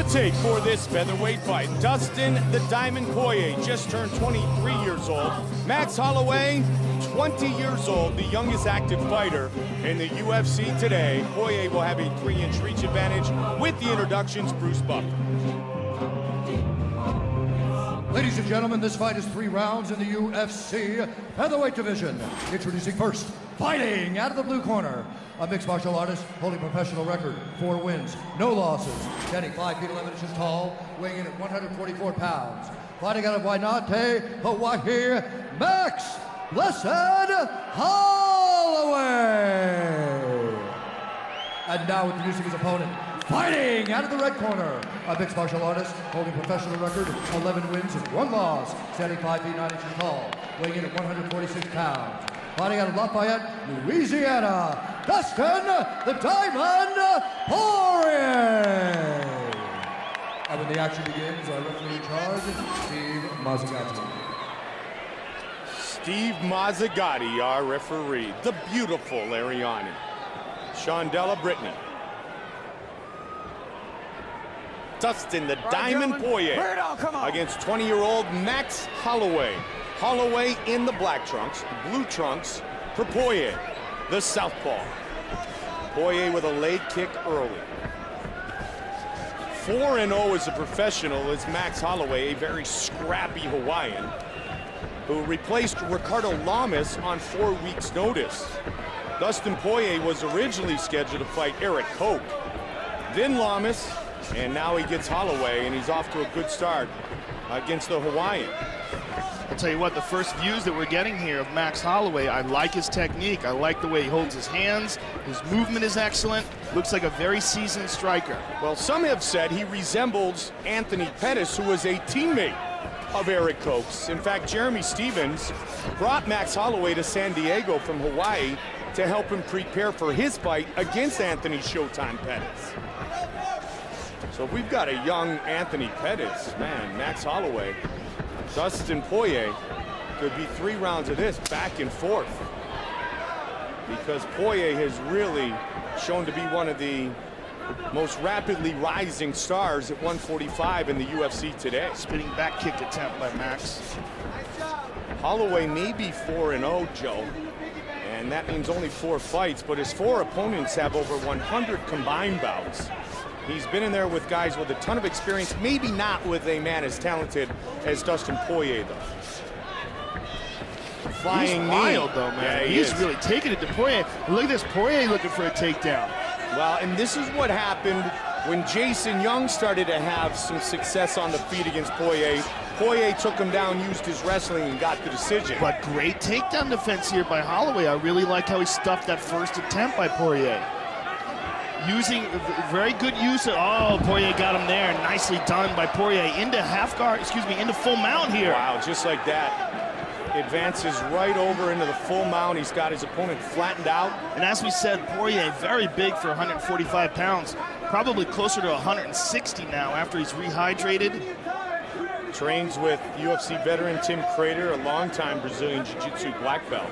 take for this featherweight fight. Dustin the Diamond Poirier just turned 23 years old. Max Holloway, 20 years old, the youngest active fighter in the UFC today. Poirier will have a 3-inch reach advantage with the introductions. Bruce Buffer. Ladies and gentlemen, this fight is 3 rounds in the UFC featherweight division. Introducing first, fighting out of the blue corner, a mixed martial artist holding professional record, 4 wins, no losses, standing 5 feet 11 inches tall, weighing in at 144 pounds. Fighting out of Wainate, Hawaii, Max Blessed Holloway. And now introducing his opponent, fighting out of the red corner, a mixed martial artist holding professional record, 11 wins and 1 loss, standing 5 feet 9 inches tall, weighing in at 146 pounds. Fighting out of Lafayette, Louisiana, Dustin the Diamond Poirier. And when the action begins, our referee in charge, Steve Mazzagatti. Steve Mazzagatti, our referee. The beautiful Ariani. Shondella Brittany. Dustin the Diamond Poirier against 20-year-old Max Holloway. Holloway in the black trunks, blue trunks for Poirier, the southpaw. Poirier with a leg kick early. 4-0 as a professional is Max Holloway, a very scrappy Hawaiian who replaced Ricardo Lamas on 4 weeks' notice. Dustin Poirier was originally scheduled to fight Eric Koch, then Lamas, and now he gets Holloway, and he's off to a good start against the Hawaiian. I'll tell you what, the first views that we're getting here of Max Holloway, I like his technique. I like the way he holds his hands. His movement is excellent. Looks like a very seasoned striker. Well, some have said he resembles Anthony Pettis, who was a teammate of Eric Koch's. In fact, Jeremy Stevens brought Max Holloway to San Diego from Hawaii to help him prepare for his fight against Anthony Showtime Pettis. So we've got a young Anthony Pettis, man, Max Holloway. Dustin Poirier could be 3 rounds of this back and forth, because Poirier has really shown to be one of the most rapidly rising stars at 145 in the UFC today. Spinning back kick attempt by Max. Holloway may be 4-0, Joe, and that means only 4 fights, but his 4 opponents have over 100 combined bouts. He's been in there with guys with a ton of experience, maybe not with a man as talented as Dustin Poirier, though. Flying He's wild, though, man. Yeah, He's really taking it to Poirier. Look at this, Poirier looking for a takedown. Well, and this is what happened when Jason Young started to have some success on the feet against Poirier. Poirier took him down, used his wrestling, and got the decision. But great takedown defense here by Holloway. I really like how he stuffed that first attempt by Poirier. Using very good use of, oh, Poirier got him there. Nicely done by Poirier into half guard, into full mount here. Wow, just like that. Advances right over into the full mount. He's got his opponent flattened out. And as we said, Poirier very big for 145 pounds. Probably closer to 160 now after he's rehydrated. Trains with UFC veteran Tim Crater, a longtime Brazilian Jiu-Jitsu black belt.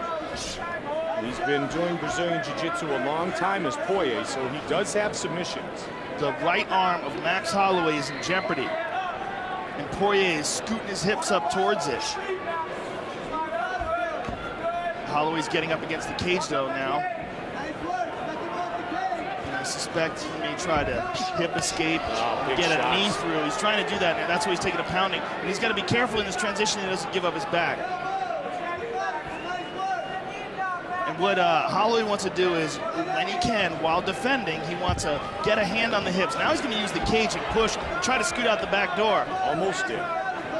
He's been doing Brazilian Jiu-Jitsu a long time as Poirier, so he does have submissions. The right arm of Max Holloway is in jeopardy, and Poirier is scooting his hips up towards it. Holloway's getting up against the cage, though, now. And I suspect he may try to hip escape, get a knee through. He's trying to do that, and that's why he's taking a pounding. And he's got to be careful in this transition he doesn't give up his back. What Holloway wants to do is, when he can, while defending, he wants to get a hand on the hips. Now he's going to use the cage and push and try to scoot out the back door. Almost did.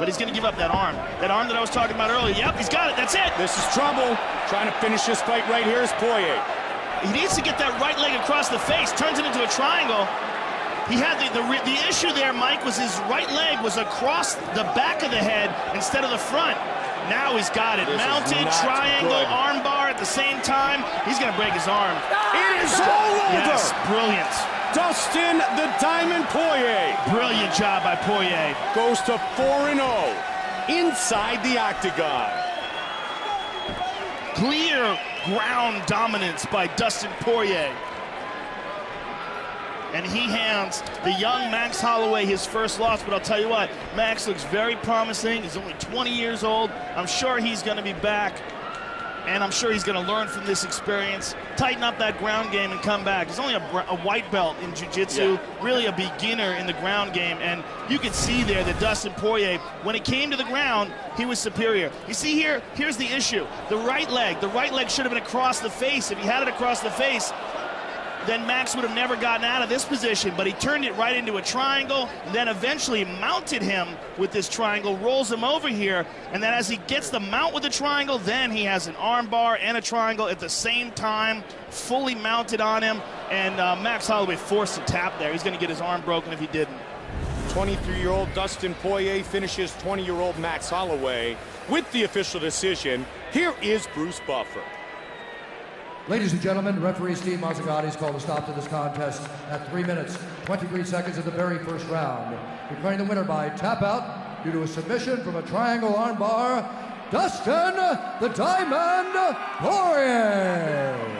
But he's going to give up that arm. That arm that I was talking about earlier. Yep, he's got it. That's it. This is trouble. Trying to finish this fight right here is Poirier. He needs to get that right leg across the face. Turns it into a triangle. He had the issue there, Mike, was his right leg was across the back of the head instead of the front. Now he's got it. Mounted, triangle, armbar at the same time. He's going to break his arm. It is all over. Yes, brilliant. Dustin the Diamond Poirier. Brilliant job by Poirier. Goes to 4-0 inside the octagon. Clear ground dominance by Dustin Poirier. and he hands the young Max Holloway his first loss. But I'll tell you what, Max looks very promising. He's only 20 years old. I'm sure he's going to be back, and I'm sure he's going to learn from this experience, tighten up that ground game, and come back. He's only a white belt in jiu-jitsu, really a beginner in the ground game, and you can see there that Dustin Poirier, when it came to the ground, he was superior. You see here, here's the issue. The right leg should have been across the face. If he had it across the face, then Max would have never gotten out of this position, but he turned it right into a triangle, and then eventually mounted him with this triangle, rolls him over here, and then as he gets the mount with the triangle, then he has an arm bar and a triangle at the same time, fully mounted on him, and Max Holloway forced a tap there. He's going to get his arm broken if he didn't. 23-year-old Dustin Poirier finishes 20-year-old Max Holloway with the official decision. Here is Bruce Buffer. Ladies and gentlemen, referee Steve Mazzagati's called a stop to this contest at 3 minutes, 23 seconds of the very first round. Declaring the winner by tap out due to a submission from a triangle armbar, Dustin the Diamond Poirier.